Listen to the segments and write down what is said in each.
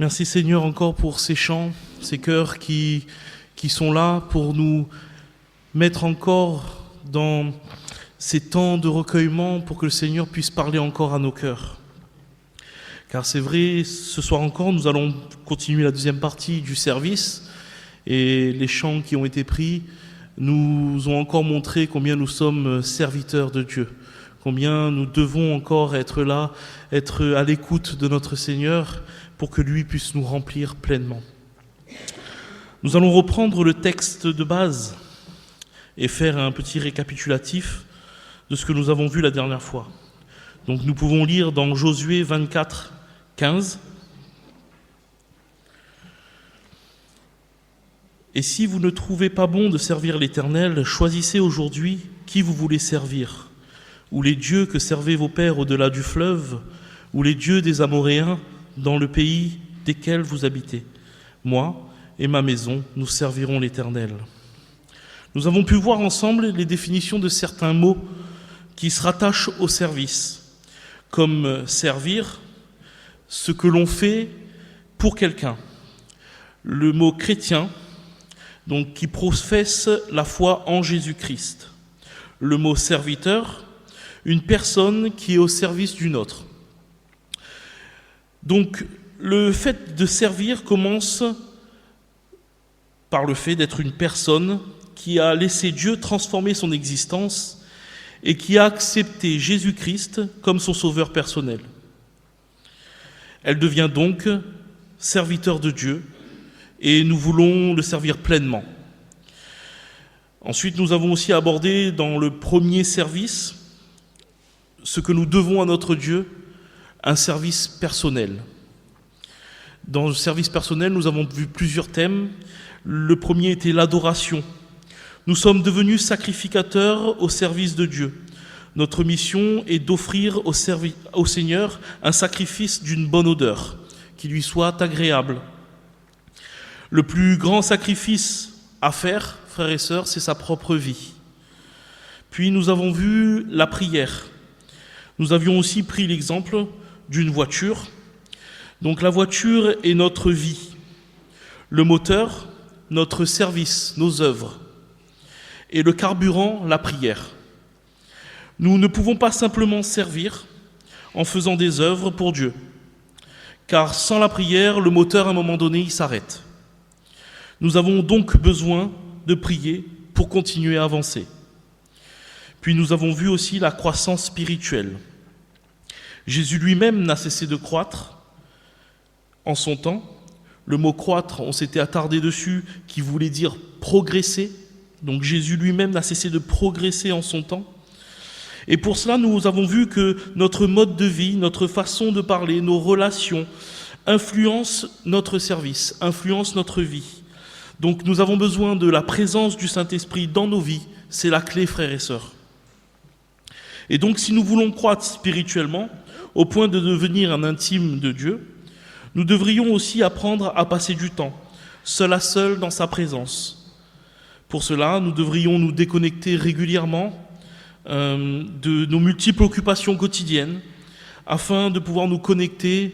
Merci Seigneur encore pour ces chants, ces chœurs qui sont là pour nous mettre encore dans ces temps de recueillement pour que le Seigneur puisse parler encore à nos cœurs. Car c'est vrai, ce soir encore, nous allons continuer la deuxième partie du service et les chants qui ont été pris nous ont encore montré combien nous sommes serviteurs de Dieu, combien nous devons encore être là, être à l'écoute de notre Seigneur pour que lui puisse nous remplir pleinement. Nous allons reprendre le texte de base et faire un petit récapitulatif de ce que nous avons vu la dernière fois. Donc nous pouvons lire dans Josué 24, 15. « Et si vous ne trouvez pas bon de servir l'Éternel, choisissez aujourd'hui qui vous voulez servir, ou les dieux que servaient vos pères au-delà du fleuve, ou les dieux des Amoréens dans le pays desquels vous habitez. Moi et ma maison, nous servirons l'Éternel. » Nous avons pu voir ensemble les définitions de certains mots qui se rattachent au service, comme servir, ce que l'on fait pour quelqu'un. Le mot chrétien, donc qui professe la foi en Jésus-Christ. Le mot serviteur, une personne qui est au service d'une autre. Donc le fait de servir commence par le fait d'être une personne qui a laissé Dieu transformer son existence et qui a accepté Jésus-Christ comme son sauveur personnel. Elle devient donc serviteur de Dieu et nous voulons le servir pleinement. Ensuite, nous avons aussi abordé dans le premier service ce que nous devons à notre Dieu, un service personnel. Dans le service personnel, nous avons vu plusieurs thèmes. Le premier était l'adoration. Nous sommes devenus sacrificateurs au service de Dieu. Notre mission est d'offrir au Seigneur un sacrifice d'une bonne odeur, qui lui soit agréable. Le plus grand sacrifice à faire, frères et sœurs, c'est sa propre vie. Puis nous avons vu la prière. Nous avions aussi pris l'exemple d'une voiture. Donc la voiture est notre vie. Le moteur, notre service, nos œuvres. Et le carburant, la prière. Nous ne pouvons pas simplement servir en faisant des œuvres pour Dieu. Car sans la prière, le moteur, à un moment donné, il s'arrête. Nous avons donc besoin de prier pour continuer à avancer. Puis nous avons vu aussi la croissance spirituelle. Jésus lui-même n'a cessé de croître en son temps. Le mot croître, on s'était attardé dessus, qui voulait dire progresser. Donc Jésus lui-même n'a cessé de progresser en son temps. Et pour cela, nous avons vu que notre mode de vie, notre façon de parler, nos relations influencent notre service, influencent notre vie. Donc nous avons besoin de la présence du Saint-Esprit dans nos vies. C'est la clé, frères et sœurs. Et donc si nous voulons croître spirituellement, au point de devenir un intime de Dieu, nous devrions aussi apprendre à passer du temps, seul à seul dans sa présence. Pour cela, nous devrions nous déconnecter régulièrement de nos multiples occupations quotidiennes afin de pouvoir nous connecter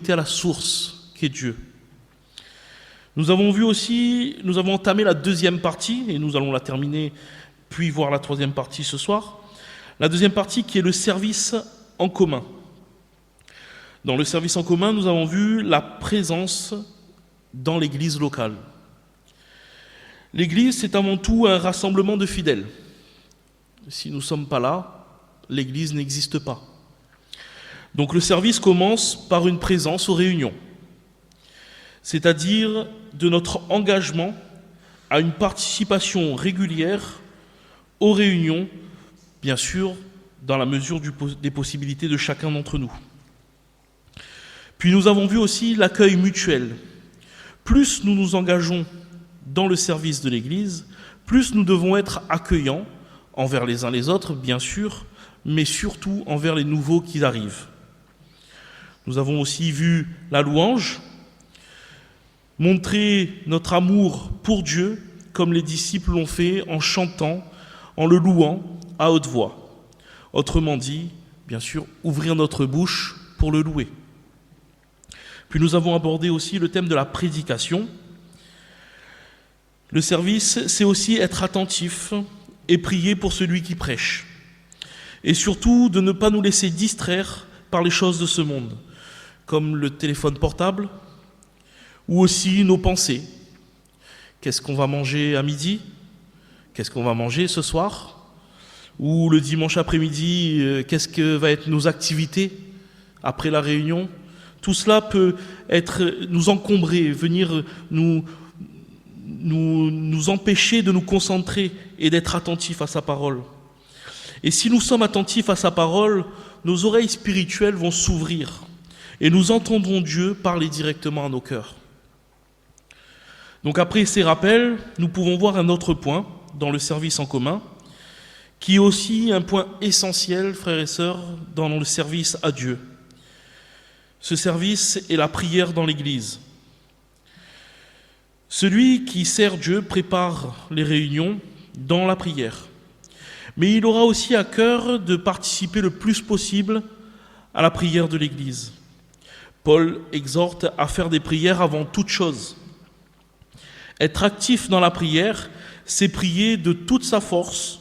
à la source qui est Dieu. Nous avons entamé la deuxième partie et nous allons la terminer puis voir la troisième partie ce soir. La deuxième partie qui est le service en commun. Dans le service en commun, nous avons vu la présence dans l'église locale. L'église, c'est avant tout un rassemblement de fidèles. Si nous ne sommes pas là, l'église n'existe pas. Donc le service commence par une présence aux réunions, c'est-à-dire de notre engagement à une participation régulière aux réunions, bien sûr, dans la mesure des possibilités de chacun d'entre nous. Puis nous avons vu aussi l'accueil mutuel. Plus nous nous engageons dans le service de l'Église, plus nous devons être accueillants envers les uns les autres, bien sûr, mais surtout envers les nouveaux qui arrivent. Nous avons aussi vu la louange, montrer notre amour pour Dieu, comme les disciples l'ont fait en chantant, en le louant à haute voix. Autrement dit, bien sûr, ouvrir notre bouche pour le louer. Puis nous avons abordé aussi le thème de la prédication. Le service, c'est aussi être attentif et prier pour celui qui prêche. Et surtout, de ne pas nous laisser distraire par les choses de ce monde, comme le téléphone portable ou aussi nos pensées. Qu'est-ce qu'on va manger à midi? Qu'est-ce qu'on va manger ce soir? Ou le dimanche après-midi, qu'est-ce que va être nos activités après la réunion? Tout cela peut nous encombrer, venir nous empêcher de nous concentrer et d'être attentifs à sa parole. Et si nous sommes attentifs à sa parole, nos oreilles spirituelles vont s'ouvrir et nous entendrons Dieu parler directement à nos cœurs. Donc après ces rappels, nous pouvons voir un autre point dans le service en commun, qui est aussi un point essentiel, frères et sœurs, dans le service à Dieu. Ce service est la prière dans l'Église. Celui qui sert Dieu prépare les réunions dans la prière. Mais il aura aussi à cœur de participer le plus possible à la prière de l'Église. Paul exhorte à faire des prières avant toute chose. Être actif dans la prière, c'est prier de toute sa force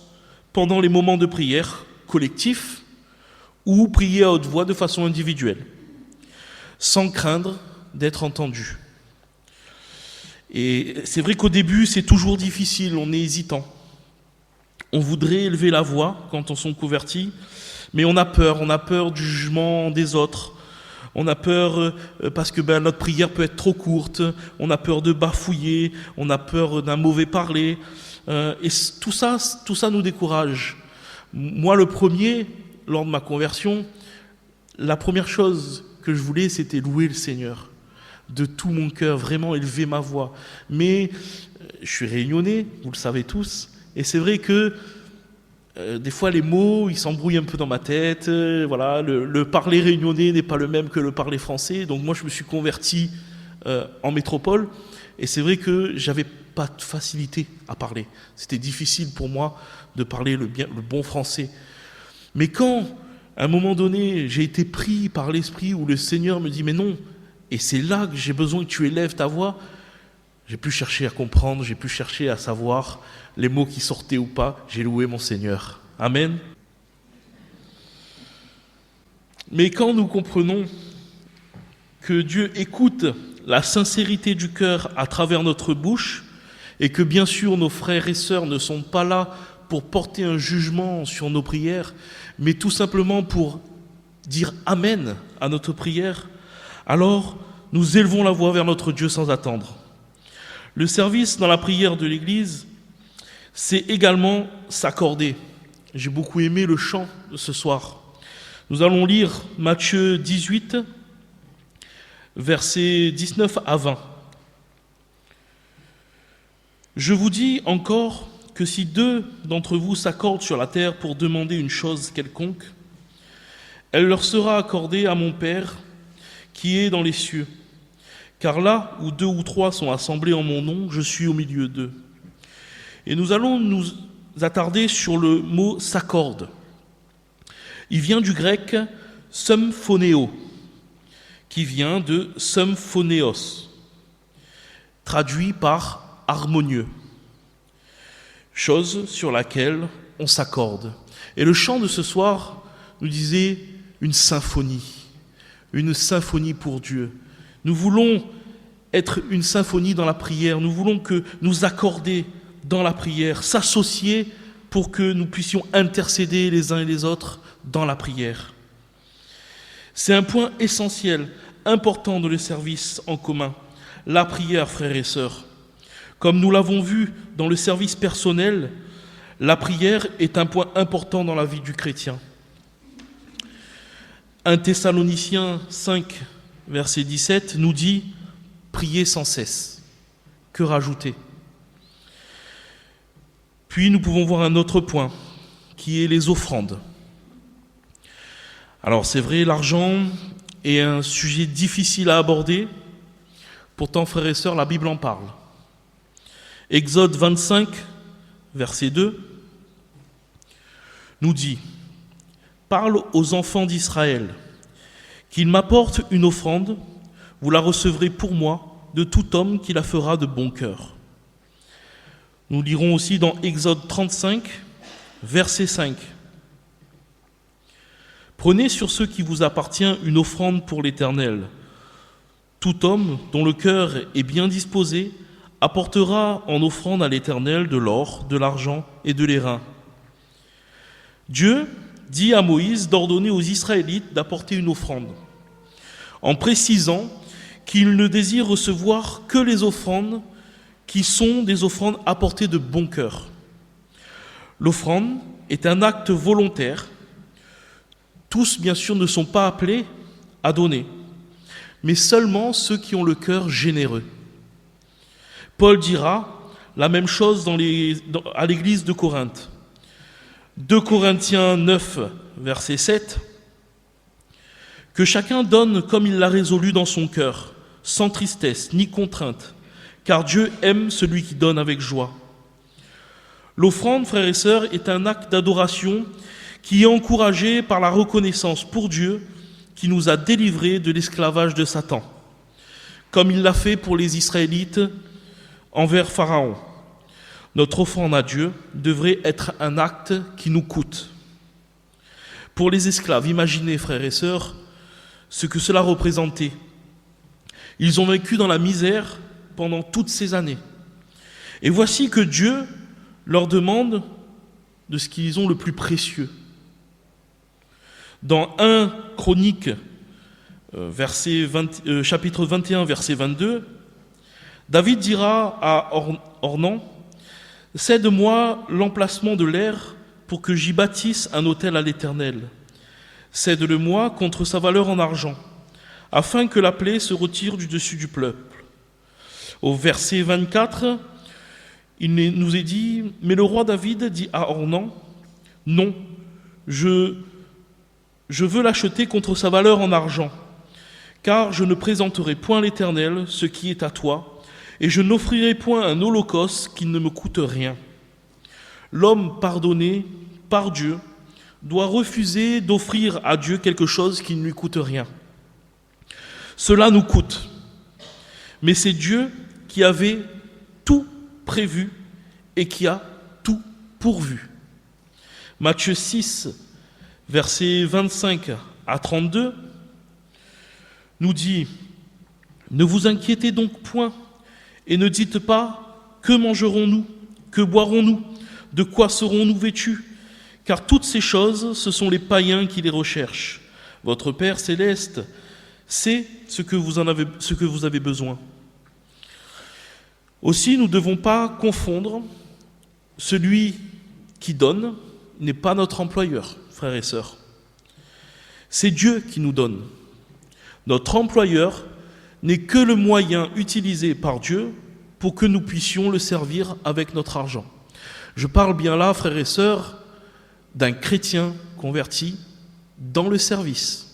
pendant les moments de prière collectifs ou prier à haute voix de façon individuelle, sans craindre d'être entendu. Et c'est vrai qu'au début, c'est toujours difficile, on est hésitant. On voudrait élever la voix quand on s'en convertit, mais on a peur du jugement des autres. On a peur parce que notre prière peut être trop courte, on a peur de bafouiller, on a peur d'un mauvais parler, et tout ça nous décourage. Moi, le premier, lors de ma conversion, la première chose que je voulais, c'était louer le Seigneur de tout mon cœur, vraiment élever ma voix. Mais je suis réunionnais, vous le savez tous, et c'est vrai que des fois les mots, ils s'embrouillent un peu dans ma tête. Voilà, le parler réunionnais n'est pas le même que le parler français. Donc moi, je me suis converti en métropole, et c'est vrai que j'avais pas de facilité à parler. C'était difficile pour moi de parler le bon français. Mais quand, à un moment donné, j'ai été pris par l'Esprit où le Seigneur me dit « Mais non !» Et c'est là que j'ai besoin que tu élèves ta voix. J'ai pu chercher à comprendre, j'ai pu chercher à savoir les mots qui sortaient ou pas. J'ai loué mon Seigneur. Amen. Mais quand nous comprenons que Dieu écoute la sincérité du cœur à travers notre bouche, et que bien sûr nos frères et sœurs ne sont pas là pour porter un jugement sur nos prières, mais tout simplement pour dire Amen à notre prière, alors nous élevons la voix vers notre Dieu sans attendre. Le service dans la prière de l'Église, c'est également s'accorder. J'ai beaucoup aimé le chant de ce soir. Nous allons lire Matthieu 18, versets 19 à 20. Je vous dis encore que si 2 d'entre vous s'accordent sur la terre pour demander une chose quelconque, elle leur sera accordée à mon Père qui est dans les cieux. Car là où 2 ou 3 sont assemblés en mon nom, je suis au milieu d'eux. Et nous allons nous attarder sur le mot « s'accorde ». Il vient du grec « symphonéo », qui vient de « symphonéos », traduit par « harmonieux », chose sur laquelle on s'accorde. Et le chant de ce soir nous disait une symphonie pour Dieu. Nous voulons être une symphonie dans la prière, nous voulons que nous accorder dans la prière, s'associer pour que nous puissions intercéder les uns et les autres dans la prière. C'est un point essentiel, important dans le service en commun, la prière, frères et sœurs. Comme nous l'avons vu dans le service personnel, la prière est un point important dans la vie du chrétien. 1 Thessaloniciens 5, verset 17, nous dit « Priez sans cesse ». Que rajouter ? Puis nous pouvons voir un autre point, qui est les offrandes. Alors c'est vrai, l'argent est un sujet difficile à aborder, pourtant, frères et sœurs, la Bible en parle. Exode 25, verset 2, nous dit « Parle aux enfants d'Israël, qu'ils m'apportent une offrande, vous la recevrez pour moi de tout homme qui la fera de bon cœur. Nous lirons aussi dans Exode 35, verset 5. Prenez sur ce qui vous appartient une offrande pour l'Éternel. Tout homme dont le cœur est bien disposé apportera en offrande à l'Éternel de l'or, de l'argent et de l'airain. Dieu dit à Moïse d'ordonner aux Israélites d'apporter une offrande, en précisant qu'il ne désire recevoir que les offrandes qui sont des offrandes apportées de bon cœur. L'offrande est un acte volontaire. Tous, bien sûr, ne sont pas appelés à donner, mais seulement ceux qui ont le cœur généreux. Paul dira la même chose à l'église de Corinthe. 2 Corinthiens 9, verset 7. Que chacun donne comme il l'a résolu dans son cœur, sans tristesse ni contrainte, car Dieu aime celui qui donne avec joie. L'offrande, frères et sœurs, est un acte d'adoration qui est encouragé par la reconnaissance pour Dieu qui nous a délivrés de l'esclavage de Satan, comme il l'a fait pour les Israélites envers Pharaon. Notre offrande à Dieu devrait être un acte qui nous coûte. Pour les esclaves, imaginez, frères et sœurs, ce que cela représentait. Ils ont vécu dans la misère pendant toutes ces années. Et voici que Dieu leur demande de ce qu'ils ont le plus précieux. Dans 1 Chronique, chapitre 21, verset 22, David dira à Ornan, « Cède-moi l'emplacement de l'aire pour que j'y bâtisse un autel à l'Éternel. Cède-le-moi contre sa valeur en argent, afin que la plaie se retire du dessus du peuple. » Au verset 24, il nous est dit, « Mais le roi David dit à Ornan, « Non, je veux l'acheter contre sa valeur en argent, car je ne présenterai point à l'Éternel ce qui est à toi, et je n'offrirai point un holocauste qui ne me coûte rien. » L'homme pardonné par Dieu doit refuser d'offrir à Dieu quelque chose qui ne lui coûte rien. Cela nous coûte, mais c'est Dieu qui avait tout prévu et qui a tout pourvu. Matthieu 6, versets 25 à 32, nous dit « Ne vous inquiétez donc point, et ne dites pas, que mangerons-nous, que boirons-nous, de quoi serons-nous vêtus ? Car toutes ces choses, ce sont les païens qui les recherchent. Votre Père céleste sait ce que vous avez besoin. » Aussi, nous ne devons pas confondre, celui qui donne n'est pas notre employeur, frères et sœurs. C'est Dieu qui nous donne. Notre employeur n'est que le moyen utilisé par Dieu pour que nous puissions le servir avec notre argent. Je parle bien là, frères et sœurs, d'un chrétien converti dans le service.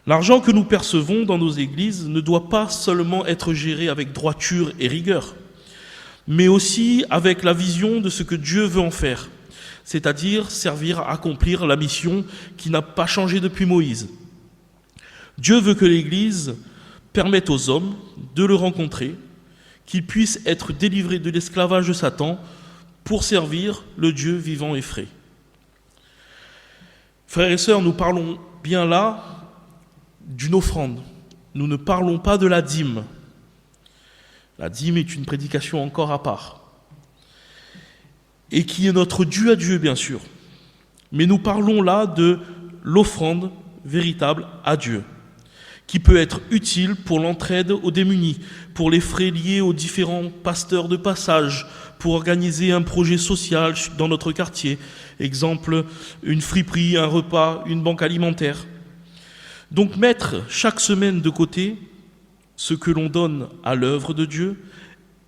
L'argent que nous percevons dans nos églises ne doit pas seulement être géré avec droiture et rigueur, mais aussi avec la vision de ce que Dieu veut en faire, c'est-à-dire servir à accomplir la mission qui n'a pas changé depuis Moïse. Dieu veut que l'Église permette aux hommes de le rencontrer, qu'ils puissent être délivrés de l'esclavage de Satan pour servir le Dieu vivant et vrai. Frères et sœurs, nous parlons bien là d'une offrande. Nous ne parlons pas de la dîme. La dîme est une prédication encore à part, et qui est notre dû à Dieu, bien sûr. Mais nous parlons là de l'offrande véritable à Dieu, qui peut être utile pour l'entraide aux démunis, pour les frais liés aux différents pasteurs de passage, pour organiser un projet social dans notre quartier, exemple une friperie, un repas, une banque alimentaire. Donc mettre chaque semaine de côté ce que l'on donne à l'œuvre de Dieu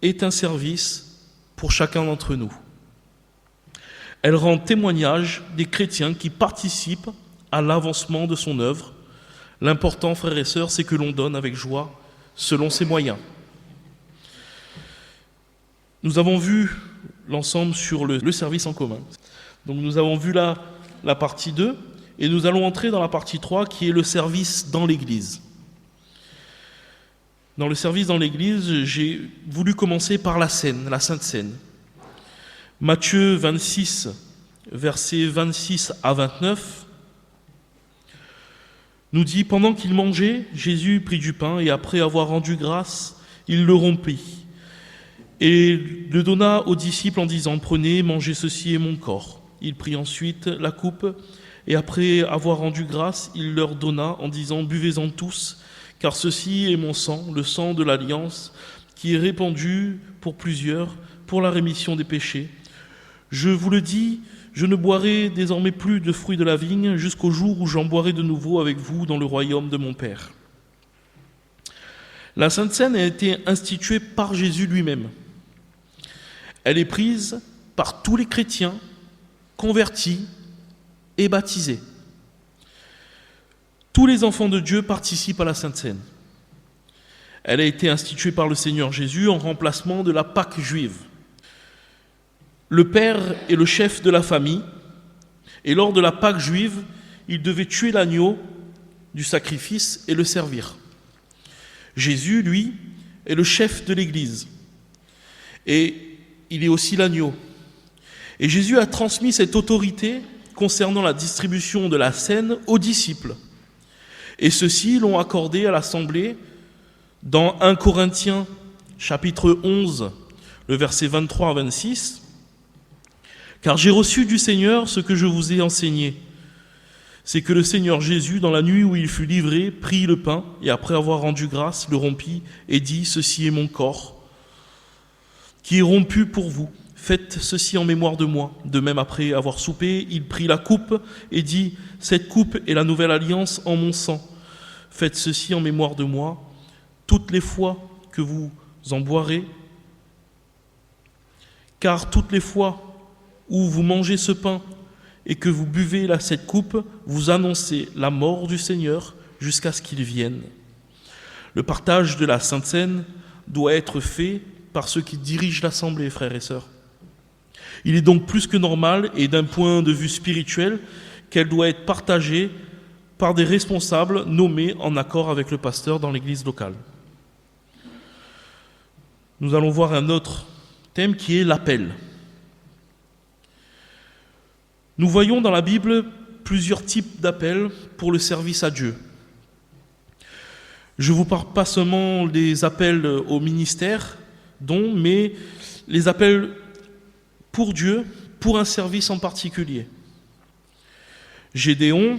est un service pour chacun d'entre nous. Elle rend témoignage des chrétiens qui participent à l'avancement de son œuvre. L'important, frères et sœurs, c'est que l'on donne avec joie, selon ses moyens. Nous avons vu l'ensemble sur le service en commun. Donc nous avons vu là la partie 2, et nous allons entrer dans la partie 3, qui est le service dans l'Église. Dans le service dans l'Église, j'ai voulu commencer par la Seine, la Sainte Seine. Matthieu 26, versets 26 à 29, nous dit « Pendant qu'il mangeait, Jésus prit du pain et après avoir rendu grâce, il le rompit et le donna aux disciples en disant « Prenez, mangez, ceci est mon corps. » Il prit ensuite la coupe et après avoir rendu grâce, il leur donna en disant « Buvez-en tous, car ceci est mon sang, le sang de l'Alliance, qui est répandu pour plusieurs pour la rémission des péchés. Je vous le dis, je ne boirai désormais plus de fruits de la vigne jusqu'au jour où j'en boirai de nouveau avec vous dans le royaume de mon Père. » La Sainte Seine a été instituée par Jésus lui-même. Elle est prise par tous les chrétiens convertis et baptisés. Tous les enfants de Dieu participent à la Sainte Seine. Elle a été instituée par le Seigneur Jésus en remplacement de la Pâque juive. Le père est le chef de la famille, et lors de la Pâque juive, il devait tuer l'agneau du sacrifice et le servir. Jésus, lui, est le chef de l'Église, et il est aussi l'agneau. Et Jésus a transmis cette autorité concernant la distribution de la scène aux disciples. Et ceux-ci l'ont accordé à l'Assemblée dans 1 Corinthiens, chapitre 11, le verset 23 à 26. « Car j'ai reçu du Seigneur ce que je vous ai enseigné. C'est que le Seigneur Jésus, dans la nuit où il fut livré, prit le pain et après avoir rendu grâce, le rompit et dit « Ceci est mon corps, qui est rompu pour vous. Faites ceci en mémoire de moi. » De même, après avoir soupé, il prit la coupe et dit « Cette coupe est la nouvelle alliance en mon sang. Faites ceci en mémoire de moi. Toutes les fois que vous en boirez, car toutes les fois où vous mangez ce pain et que vous buvez cette coupe, vous annoncez la mort du Seigneur jusqu'à ce qu'il vienne. » Le partage de la Sainte Seine doit être fait par ceux qui dirigent l'Assemblée, frères et sœurs. Il est donc plus que normal, et d'un point de vue spirituel, qu'elle doit être partagée par des responsables nommés en accord avec le pasteur dans l'église locale. Nous allons voir un autre thème qui est l'appel. Nous voyons dans la Bible plusieurs types d'appels pour le service à Dieu. Je ne vous parle pas seulement des appels au ministère, mais les appels pour Dieu, pour un service en particulier. Gédéon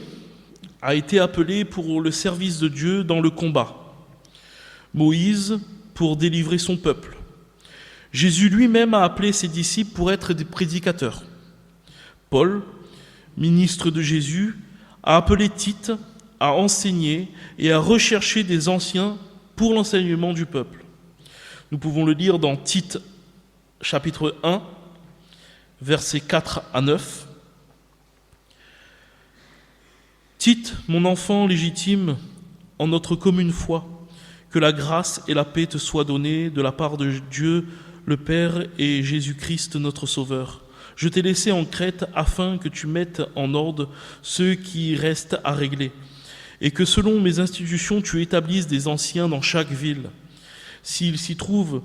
a été appelé pour le service de Dieu dans le combat. Moïse pour délivrer son peuple. Jésus lui-même a appelé ses disciples pour être des prédicateurs. Paul, ministre de Jésus, a appelé Tite à enseigner et à rechercher des anciens pour l'enseignement du peuple. Nous pouvons le lire dans Tite, chapitre 1, versets 4 à 9. Tite, mon enfant légitime en notre commune foi, que la grâce et la paix te soient données de la part de Dieu le Père et Jésus-Christ notre Sauveur. Je t'ai laissé en Crète afin que tu mettes en ordre ceux qui restent à régler, et que selon mes institutions tu établisses des anciens dans chaque ville. S'il s'y trouve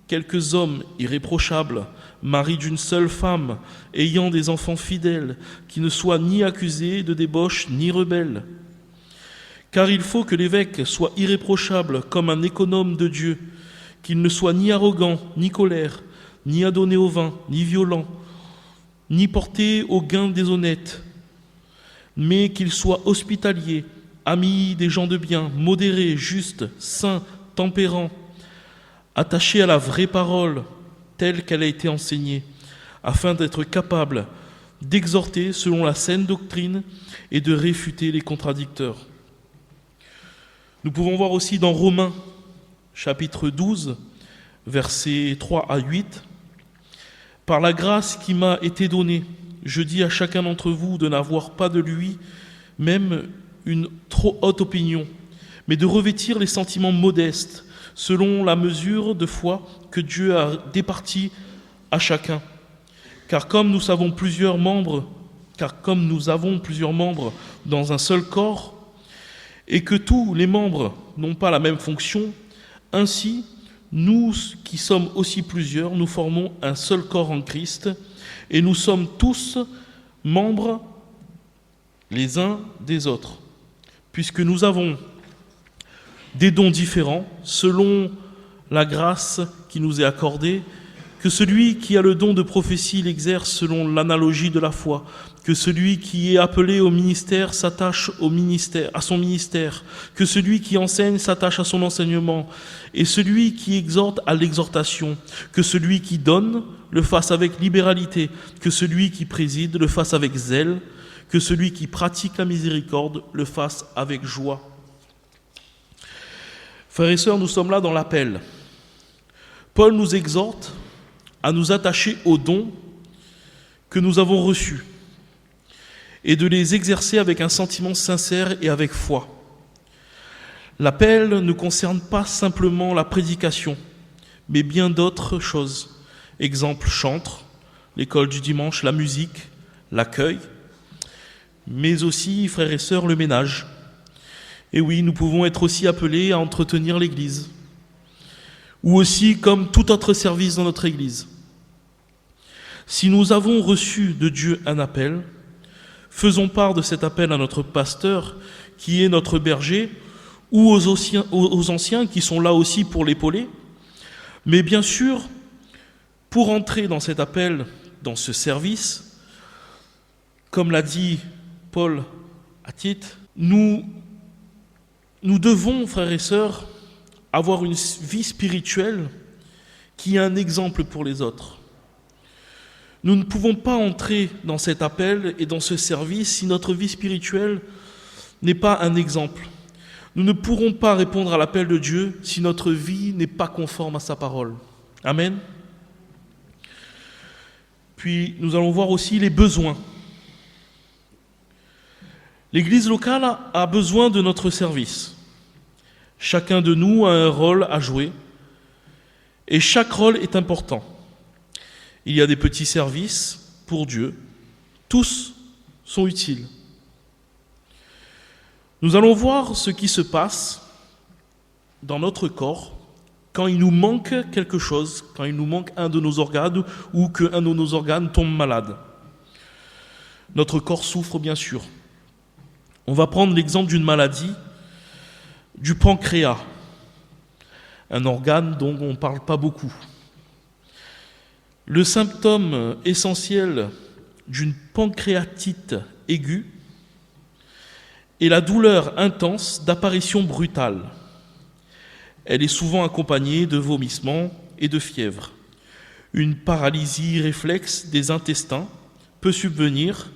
quelques hommes irréprochables, maris d'une seule femme, ayant des enfants fidèles, qui ne soient ni accusés de débauche ni rebelles. Car il faut que l'évêque soit irréprochable comme un économe de Dieu, qu'il ne soit ni arrogant, ni colère, ni adonné au vin, ni violent, ni porté au gain déshonnête, mais qu'il soit hospitalier, ami des gens de bien, modéré, juste, saint, tempérant, attaché à la vraie parole telle qu'elle a été enseignée, afin d'être capable d'exhorter selon la saine doctrine et de réfuter les contradicteurs. Nous pouvons voir aussi dans Romains, chapitre 12, versets 3 à 8, « Par la grâce qui m'a été donnée, je dis à chacun d'entre vous de n'avoir pas de lui même une trop haute opinion, mais de revêtir les sentiments modestes, selon la mesure de foi que Dieu a départie à chacun. Car comme nous avons plusieurs membres dans un seul corps, et que tous les membres n'ont pas la même fonction, Ainsi, nous qui sommes aussi plusieurs, nous formons un seul corps en Christ et nous sommes tous membres les uns des autres, puisque nous avons des dons différents selon la grâce qui nous est accordée, que celui qui a le don de prophétie l'exerce selon l'analogie de la foi, que celui qui est appelé au ministère s'attache à son ministère, que celui qui enseigne s'attache à son enseignement, et celui qui exhorte à l'exhortation, que celui qui donne le fasse avec libéralité, que celui qui préside le fasse avec zèle, que celui qui pratique la miséricorde le fasse avec joie. Frères et sœurs, nous sommes là dans l'appel. Paul nous exhorte à nous attacher aux dons que nous avons reçus et de les exercer avec un sentiment sincère et avec foi. L'appel ne concerne pas simplement la prédication, mais bien d'autres choses. Exemple, chantre, l'école du dimanche, la musique, l'accueil, mais aussi, frères et sœurs, le ménage. Et oui, nous pouvons être aussi appelés à entretenir l'Église, ou aussi comme tout autre service dans notre Église. Si nous avons reçu de Dieu un appel, faisons part de cet appel à notre pasteur, qui est notre berger, ou aux anciens qui sont là aussi pour l'épauler. Mais bien sûr, pour entrer dans cet appel, dans ce service, comme l'a dit Paul à Tite, nous devons, frères et sœurs, avoir une vie spirituelle qui est un exemple pour les autres. Nous ne pouvons pas entrer dans cet appel et dans ce service si notre vie spirituelle n'est pas un exemple. Nous ne pourrons pas répondre à l'appel de Dieu si notre vie n'est pas conforme à sa parole. Amen. Puis nous allons voir aussi les besoins. L'Église locale a besoin de notre service. Chacun de nous a un rôle à jouer et chaque rôle est important. Il y a des petits services pour Dieu. Tous sont utiles. Nous allons voir ce qui se passe dans notre corps quand il nous manque quelque chose, quand il nous manque un de nos organes ou qu'un de nos organes tombe malade. Notre corps souffre bien sûr. On va prendre l'exemple d'une maladie, du pancréas, un organe dont on ne parle pas beaucoup. Le symptôme essentiel d'une pancréatite aiguë est la douleur intense d'apparition brutale. Elle est souvent accompagnée de vomissements et de fièvre. Une paralysie réflexe des intestins peut subvenir,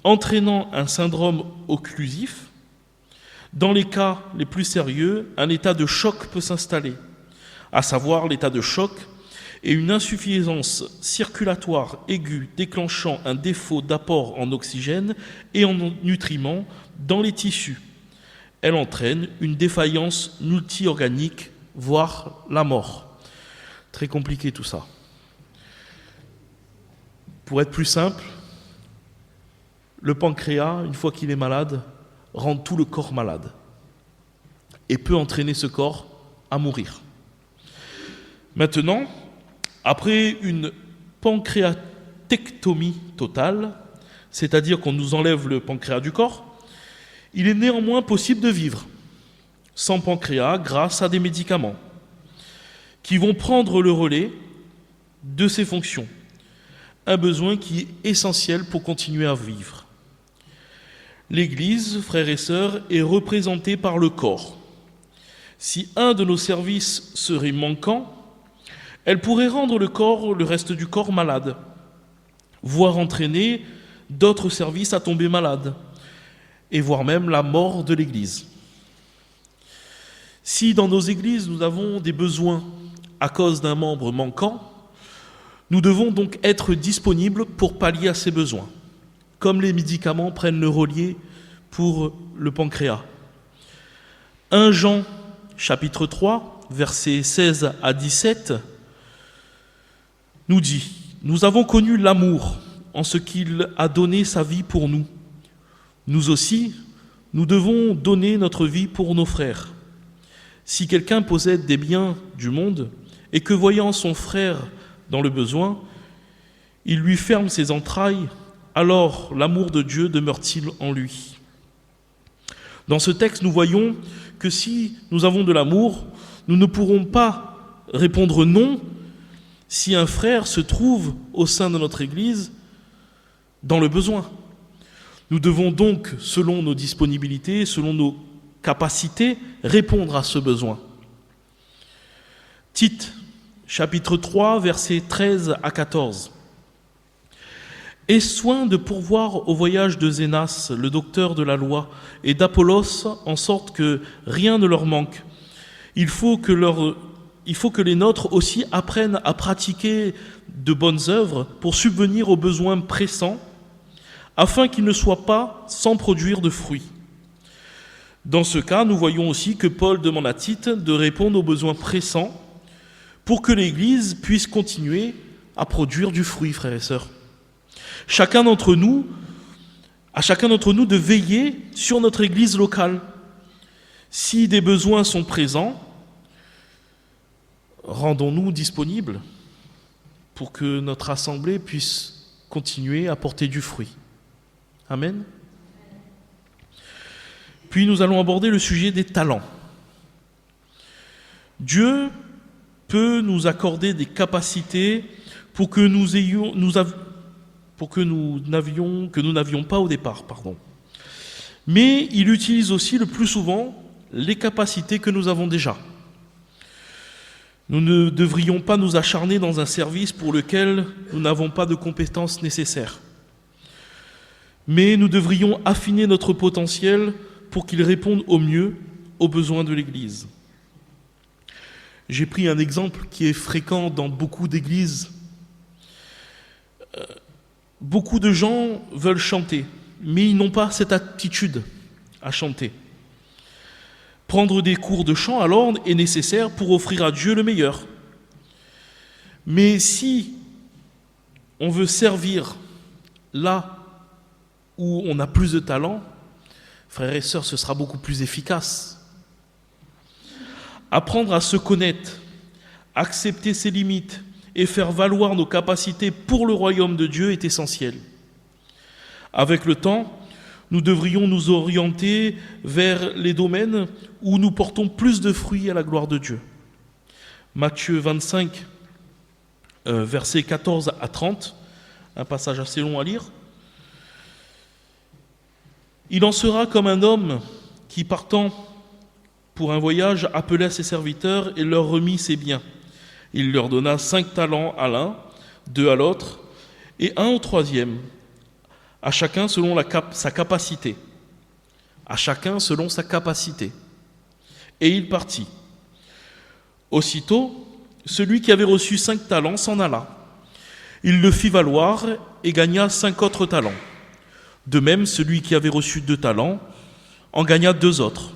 entraînant un syndrome occlusif. Dans les cas les plus sérieux, un état de choc peut s'installer, à savoir l'état de choc et une insuffisance circulatoire aiguë déclenchant un défaut d'apport en oxygène et en nutriments dans les tissus. Elle entraîne une défaillance multi-organique, voire la mort. Très compliqué tout ça. Pour être plus simple, le pancréas, une fois qu'il est malade, rend tout le corps malade et peut entraîner ce corps à mourir. Maintenant, après une pancréatectomie totale, c'est-à-dire qu'on nous enlève le pancréas du corps, il est néanmoins possible de vivre sans pancréas grâce à des médicaments qui vont prendre le relais de ces fonctions. Un besoin qui est essentiel pour continuer à vivre. L'Église, frères et sœurs, est représentée par le corps. Si un de nos services serait manquant, elle pourrait rendre le reste du corps malade, voire entraîner d'autres services à tomber malades, et voire même la mort de l'Église. Si dans nos églises nous avons des besoins à cause d'un membre manquant, nous devons donc être disponibles pour pallier à ces besoins, comme les médicaments prennent le relais pour le pancréas. 1 Jean, chapitre 3, versets 16 à 17, nous dit « Nous avons connu l'amour en ce qu'il a donné sa vie pour nous. Nous aussi, Nous devons donner notre vie pour nos frères. Si quelqu'un possède des biens du monde et que voyant son frère dans le besoin, il lui ferme ses entrailles, alors l'amour de Dieu demeure-t-il en lui? Dans ce texte, nous voyons que si nous avons de l'amour, nous ne pourrons pas répondre non si un frère se trouve au sein de notre Église dans le besoin. Nous devons donc, selon nos disponibilités, selon nos capacités, répondre à ce besoin. Tite, chapitre 3, versets 13 à 14. « Aie soin de pourvoir au voyage de Zénas, le docteur de la loi, et d'Apollos, en sorte que rien ne leur manque. Il faut que les nôtres aussi apprennent à pratiquer de bonnes œuvres pour subvenir aux besoins pressants, afin qu'ils ne soient pas sans produire de fruits. Dans ce cas, nous voyons aussi que Paul demande à Tite de répondre aux besoins pressants pour que l'Église puisse continuer à produire du fruit, frères et sœurs. À chacun d'entre nous de veiller sur notre Église locale. Si des besoins sont présents, rendons-nous disponibles pour que notre assemblée puisse continuer à porter du fruit. Amen. Puis nous allons aborder le sujet des talents. Dieu peut nous accorder des capacités pour que nous n'avions pas au départ. Mais il utilise aussi le plus souvent les capacités que nous avons déjà. Nous ne devrions pas nous acharner dans un service pour lequel nous n'avons pas de compétences nécessaires. Mais nous devrions affiner notre potentiel pour qu'il réponde au mieux aux besoins de l'Église. J'ai pris un exemple qui est fréquent dans beaucoup d'églises. Beaucoup de gens veulent chanter, mais ils n'ont pas cette aptitude à chanter. Prendre des cours de chant alors est nécessaire pour offrir à Dieu le meilleur. Mais si on veut servir là où on a plus de talent, frères et sœurs, ce sera beaucoup plus efficace. Apprendre à se connaître, accepter ses limites et faire valoir nos capacités pour le royaume de Dieu est essentiel. Avec le temps, nous devrions nous orienter vers les domaines où nous portons plus de fruits à la gloire de Dieu. Matthieu 25, versets 14 à 30, un passage assez long à lire. Il en sera comme un homme qui, partant pour un voyage, appela ses serviteurs et leur remit ses biens. Il leur donna 5 talents à l'un, 2 à l'autre, et 1 au troisième, à chacun selon sa capacité. À chacun selon sa capacité. Et il partit. Aussitôt, celui qui avait reçu 5 talents s'en alla. Il le fit valoir et gagna 5 autres talents. De même, celui qui avait reçu 2 talents en gagna 2 autres.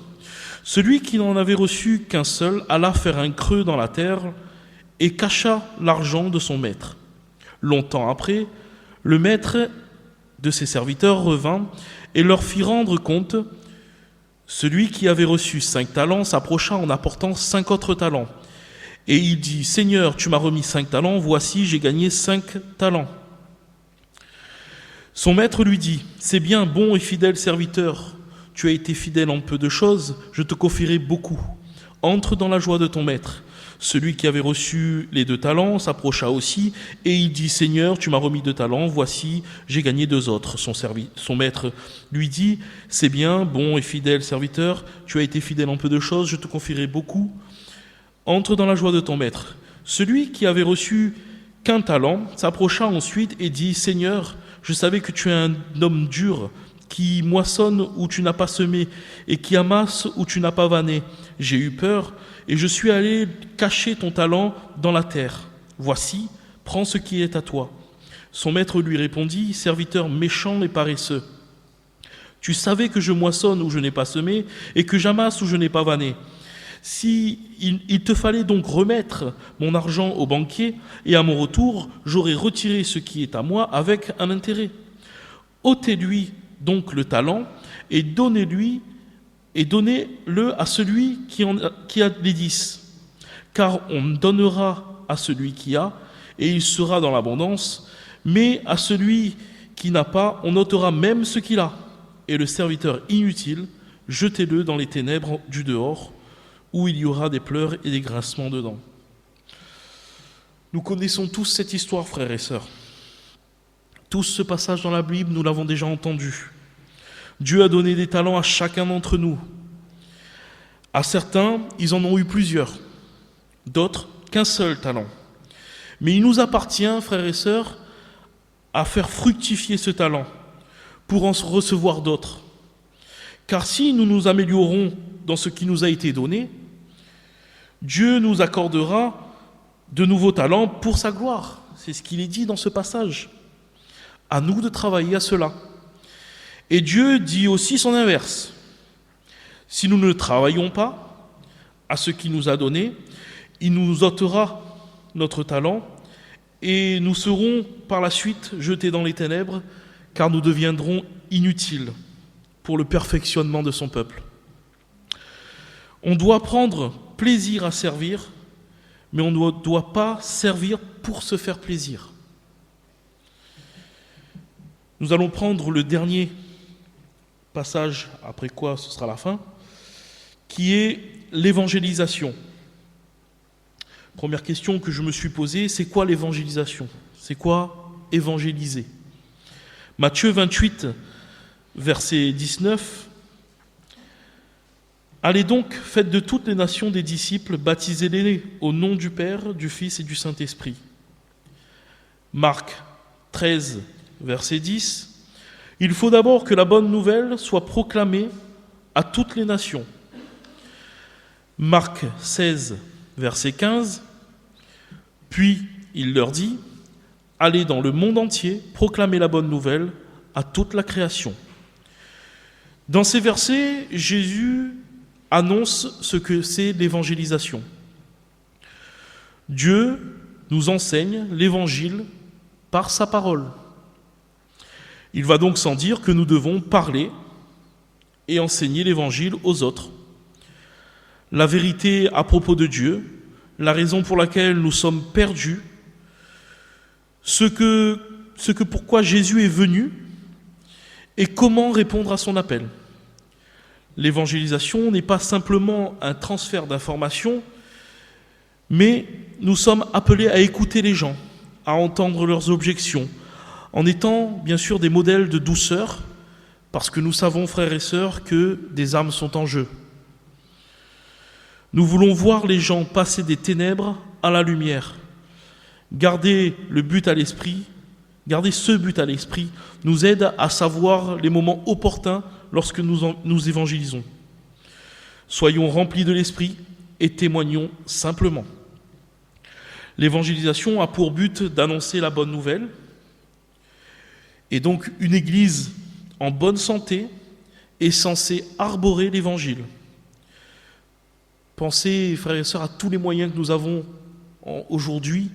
Celui qui n'en avait reçu qu'un seul alla faire un creux dans la terre et cacha l'argent de son maître. Longtemps après, le maître de ses serviteurs revint et leur fit rendre compte. Celui qui avait reçu 5 talents s'approcha en apportant 5 autres talents. Et il dit, « Seigneur, tu m'as remis 5 talents, voici, j'ai gagné 5 talents. » Son maître lui dit, « C'est bien, bon et fidèle serviteur. Tu as été fidèle en peu de choses, je te confierai beaucoup. Entre dans la joie de ton maître. » Celui qui avait reçu les 2 talents s'approcha aussi, et il dit, « Seigneur, tu m'as remis 2 talents, voici, j'ai gagné 2 autres. » Son maître lui dit, « C'est bien, bon et fidèle serviteur, tu as été fidèle en peu de choses, je te confierai beaucoup. Entre dans la joie de ton maître. » Celui qui avait reçu qu'un talent s'approcha ensuite et dit, « Seigneur, je savais que tu es un homme dur, qui moissonne où tu n'as pas semé, et qui amasse où tu n'as pas vanné. J'ai eu peur, et je suis allé cacher ton talent dans la terre. Voici, prends ce qui est à toi. » Son maître lui répondit, « Serviteur méchant et paresseux, tu savais que je moissonne où je n'ai pas semé, et que j'amasse où je n'ai pas vanné. Si il te fallait donc remettre mon argent au banquier, et à mon retour, j'aurais retiré ce qui est à moi avec un intérêt. Ôtez-lui donc le talent, et donnez-lui et donnez-le à celui qui a les 10. Car on donnera à celui qui a, et il sera dans l'abondance, mais à celui qui n'a pas, on ôtera même ce qu'il a. Et le serviteur inutile, jetez-le dans les ténèbres du dehors, où il y aura des pleurs et des grincements de dents. Nous connaissons tous cette histoire, frères et sœurs. Tous ce passage dans la Bible, nous l'avons déjà entendu. Dieu a donné des talents à chacun d'entre nous. À certains, ils en ont eu plusieurs. D'autres, qu'un seul talent. Mais il nous appartient, frères et sœurs, à faire fructifier ce talent pour en recevoir d'autres. Car si nous nous améliorons dans ce qui nous a été donné, Dieu nous accordera de nouveaux talents pour sa gloire. C'est ce qu'il est dit dans ce passage. À nous de travailler à cela. Et Dieu dit aussi son inverse. Si nous ne travaillons pas à ce qu'il nous a donné, il nous ôtera notre talent et nous serons par la suite jetés dans les ténèbres, car nous deviendrons inutiles pour le perfectionnement de son peuple. On doit prendre plaisir à servir, mais on ne doit pas servir pour se faire plaisir. Nous allons prendre le dernier passage, après quoi ce sera la fin, qui est l'évangélisation. Première question que je me suis posée, c'est quoi l'évangélisation ? C'est quoi évangéliser ? Matthieu 28, verset 19. Allez donc, faites de toutes les nations des disciples, baptisez-les au nom du Père, du Fils et du Saint-Esprit. Marc 13, verset 10. Il faut d'abord que la bonne nouvelle soit proclamée à toutes les nations. Marc 16, verset 15. Puis il leur dit, allez dans le monde entier, proclamez la bonne nouvelle à toute la création. Dans ces versets, Jésus annonce ce que c'est l'évangélisation. Dieu nous enseigne l'évangile par sa parole. Il va donc sans dire que nous devons parler et enseigner l'évangile aux autres. La vérité à propos de Dieu, la raison pour laquelle nous sommes perdus, ce que pourquoi Jésus est venu et comment répondre à son appel. L'évangélisation n'est pas simplement un transfert d'informations, mais nous sommes appelés à écouter les gens, à entendre leurs objections, en étant bien sûr des modèles de douceur, parce que nous savons, frères et sœurs, que des âmes sont en jeu. Nous voulons voir les gens passer des ténèbres à la lumière. Garder ce but à l'esprit nous aide à savoir les moments opportuns lorsque nous évangélisons. Soyons remplis de l'esprit et témoignons simplement. L'évangélisation a pour but d'annoncer la bonne nouvelle. Et donc une église en bonne santé est censée arborer l'évangile. Pensez, frères et sœurs, à tous les moyens que nous avons aujourd'hui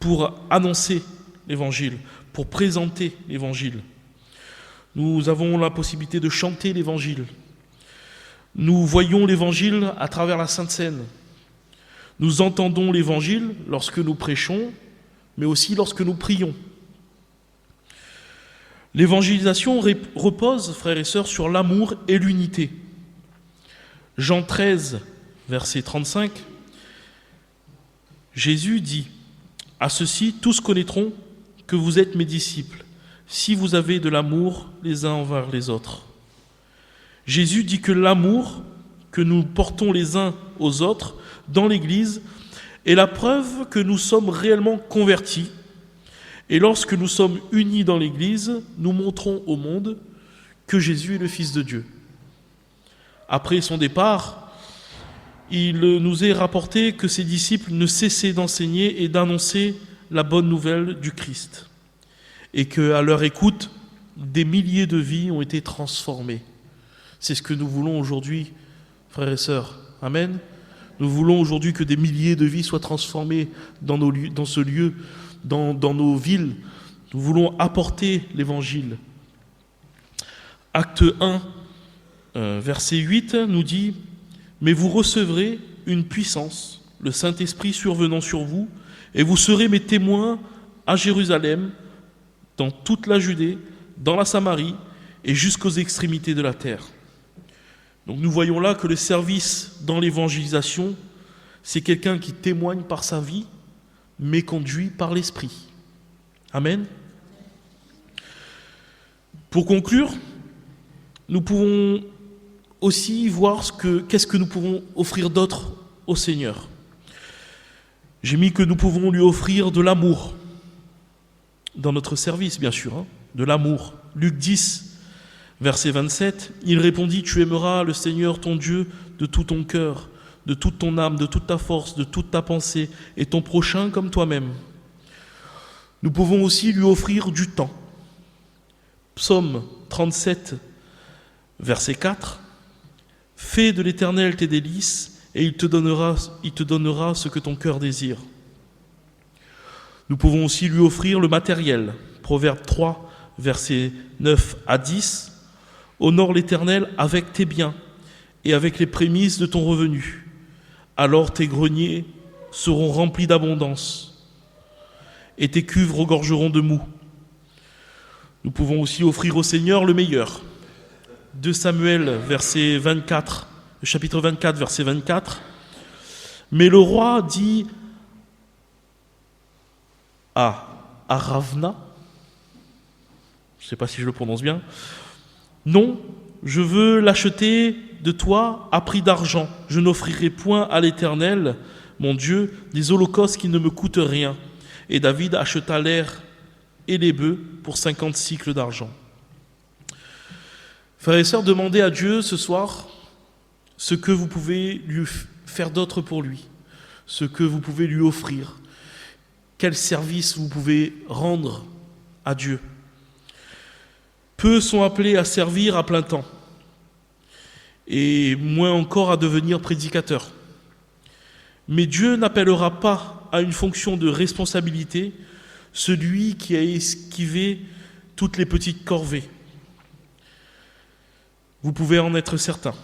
pour annoncer l'évangile, pour présenter l'évangile. Nous avons la possibilité de chanter l'évangile. Nous voyons l'évangile à travers la Sainte Seine. Nous entendons l'évangile lorsque nous prêchons, mais aussi lorsque nous prions. L'évangélisation repose, frères et sœurs, sur l'amour et l'unité. Jean 13, verset 35, Jésus dit « À ceci, tous connaîtront que vous êtes mes disciples, si vous avez de l'amour les uns envers les autres. » Jésus dit que l'amour que nous portons les uns aux autres dans l'Église est la preuve que nous sommes réellement convertis. Et lorsque nous sommes unis dans l'Église, nous montrons au monde que Jésus est le Fils de Dieu. Après son départ, il nous est rapporté que ses disciples ne cessaient d'enseigner et d'annoncer la bonne nouvelle du Christ. Et qu'à leur écoute, des milliers de vies ont été transformées. C'est ce que nous voulons aujourd'hui, frères et sœurs. Amen. Nous voulons aujourd'hui que des milliers de vies soient transformées dans ce lieu, dans nos villes. Nous voulons apporter l'Évangile. Acte 1, verset 8 nous dit « Mais vous recevrez une puissance, le Saint-Esprit survenant sur vous, et vous serez mes témoins à Jérusalem, dans toute la Judée, dans la Samarie et jusqu'aux extrémités de la terre. » Donc nous voyons là que le service dans l'évangélisation, c'est quelqu'un qui témoigne par sa vie, mais conduit par l'Esprit. Amen. Pour conclure, nous pouvons aussi voir qu'est-ce que nous pouvons offrir d'autre au Seigneur. J'ai mis que nous pouvons lui offrir de l'amour, dans notre service bien sûr, de l'amour. Luc 10, verset 27, il répondit « Tu aimeras le Seigneur ton Dieu de tout ton cœur, de toute ton âme, de toute ta force, de toute ta pensée, et ton prochain comme toi-même. » Nous pouvons aussi lui offrir du temps. Psaume 37, verset 4, « Fais de l'Éternel tes délices, et il te donnera ce que ton cœur désire. » Nous pouvons aussi lui offrir le matériel. Proverbe 3, versets 9 à 10, « Honore l'Éternel avec tes biens et avec les prémices de ton revenu. Alors tes greniers seront remplis d'abondance et tes cuves regorgeront de mou. » Nous pouvons aussi offrir au Seigneur le meilleur. 2 Samuel, chapitre 24, verset 24. « Mais le roi dit à Aravna, je ne sais pas si je le prononce bien, « Non, je veux l'acheter de toi à prix d'argent. Je n'offrirai point à l'Éternel, mon Dieu, des holocaustes qui ne me coûtent rien. » Et David acheta l'aire et les bœufs pour 50 cycles d'argent. Frères et sœurs, demandez à Dieu ce soir ce que vous pouvez lui faire d'autre pour lui, ce que vous pouvez lui offrir, quel service vous pouvez rendre à Dieu. Peu sont appelés à servir à plein temps, et moins encore à devenir prédicateurs. Mais Dieu n'appellera pas à une fonction de responsabilité celui qui a esquivé toutes les petites corvées. Vous pouvez en être certain.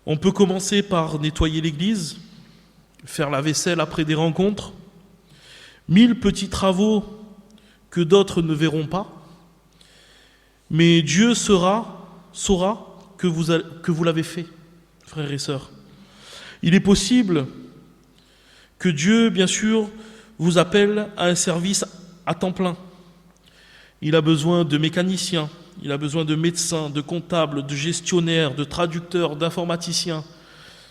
On peut commencer par nettoyer l'église, faire la vaisselle après des rencontres, 1000 petits travaux que d'autres ne verront pas, mais Dieu saura que vous l'avez fait, frères et sœurs. Il est possible que Dieu, bien sûr, vous appelle à un service à temps plein. Il a besoin de mécaniciens, il a besoin de médecins, de comptables, de gestionnaires, de traducteurs, d'informaticiens.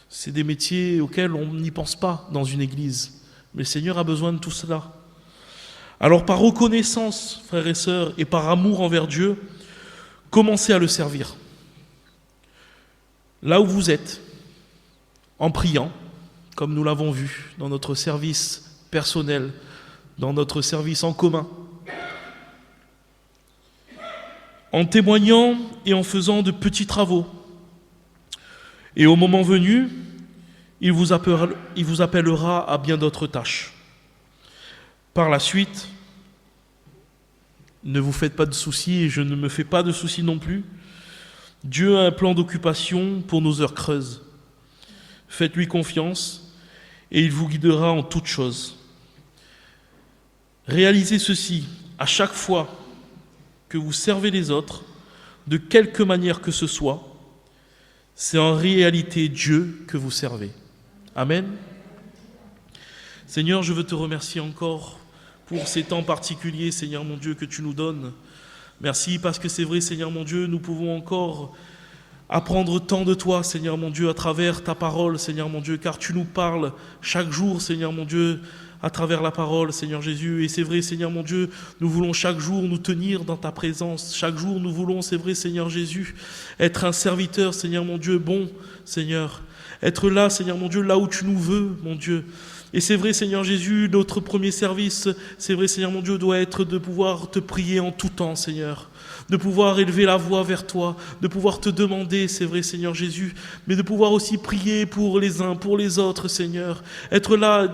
C'est des métiers auxquels on n'y pense pas dans une église. Mais le Seigneur a besoin de tout cela. Alors par reconnaissance, frères et sœurs, et par amour envers Dieu, commencez à le servir. Là où vous êtes, en priant, comme nous l'avons vu dans notre service personnel, dans notre service en commun, en témoignant et en faisant de petits travaux. Et au moment venu, il vous appellera à bien d'autres tâches. Par la suite, ne vous faites pas de soucis, et je ne me fais pas de soucis non plus. Dieu a un plan d'occupation pour nos heures creuses. Faites-lui confiance et il vous guidera en toutes choses. Réalisez ceci à chaque fois que vous servez les autres, de quelque manière que ce soit, c'est en réalité Dieu que vous servez. Amen. Seigneur, je veux te remercier encore pour ces temps particuliers, Seigneur mon Dieu, que tu nous donnes. Merci parce que c'est vrai, Seigneur mon Dieu, nous pouvons encore apprendre tant de toi, Seigneur mon Dieu, à travers ta parole, Seigneur mon Dieu, car tu nous parles chaque jour, Seigneur mon Dieu, à travers la parole, Seigneur Jésus. Et c'est vrai, Seigneur mon Dieu, nous voulons chaque jour nous tenir dans ta présence. Chaque jour, nous voulons, c'est vrai, Seigneur Jésus, être un serviteur, Seigneur mon Dieu, bon, Seigneur. Être là, Seigneur mon Dieu, là où tu nous veux, mon Dieu. Et c'est vrai, Seigneur Jésus, notre premier service, c'est vrai, Seigneur mon Dieu, doit être de pouvoir te prier en tout temps, Seigneur. De pouvoir élever la voix vers toi, de pouvoir te demander, c'est vrai, Seigneur Jésus, mais de pouvoir aussi prier pour les uns, pour les autres, Seigneur. Être là,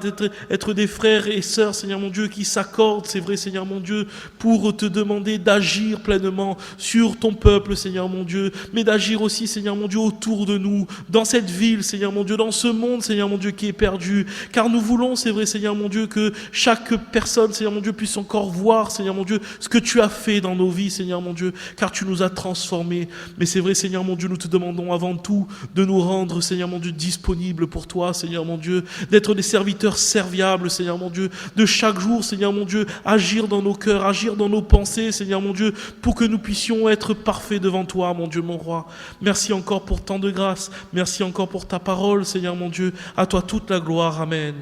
être des frères et sœurs, Seigneur mon Dieu, qui s'accordent, c'est vrai, Seigneur mon Dieu, pour te demander d'agir pleinement sur ton peuple, Seigneur mon Dieu, mais d'agir aussi, Seigneur mon Dieu, autour de nous, dans cette ville, Seigneur mon Dieu, dans ce monde, Seigneur mon Dieu, qui est perdu. Car nous voulons, c'est vrai, Seigneur mon Dieu, que chaque personne, Seigneur mon Dieu, puisse encore voir, Seigneur mon Dieu, ce que tu as fait dans nos vies, Seigneur mon Dieu, car tu nous as transformés. Mais c'est vrai, Seigneur mon Dieu, nous te demandons avant tout de nous rendre, Seigneur mon Dieu, disponibles pour toi, Seigneur mon Dieu, d'être des serviteurs serviables, Seigneur mon Dieu, de chaque jour, Seigneur mon Dieu, agir dans nos cœurs, agir dans nos pensées, Seigneur mon Dieu, pour que nous puissions être parfaits devant toi, mon Dieu, mon roi. Merci encore pour tant de grâce, merci encore pour ta parole, Seigneur mon Dieu, à toi toute la gloire, amen.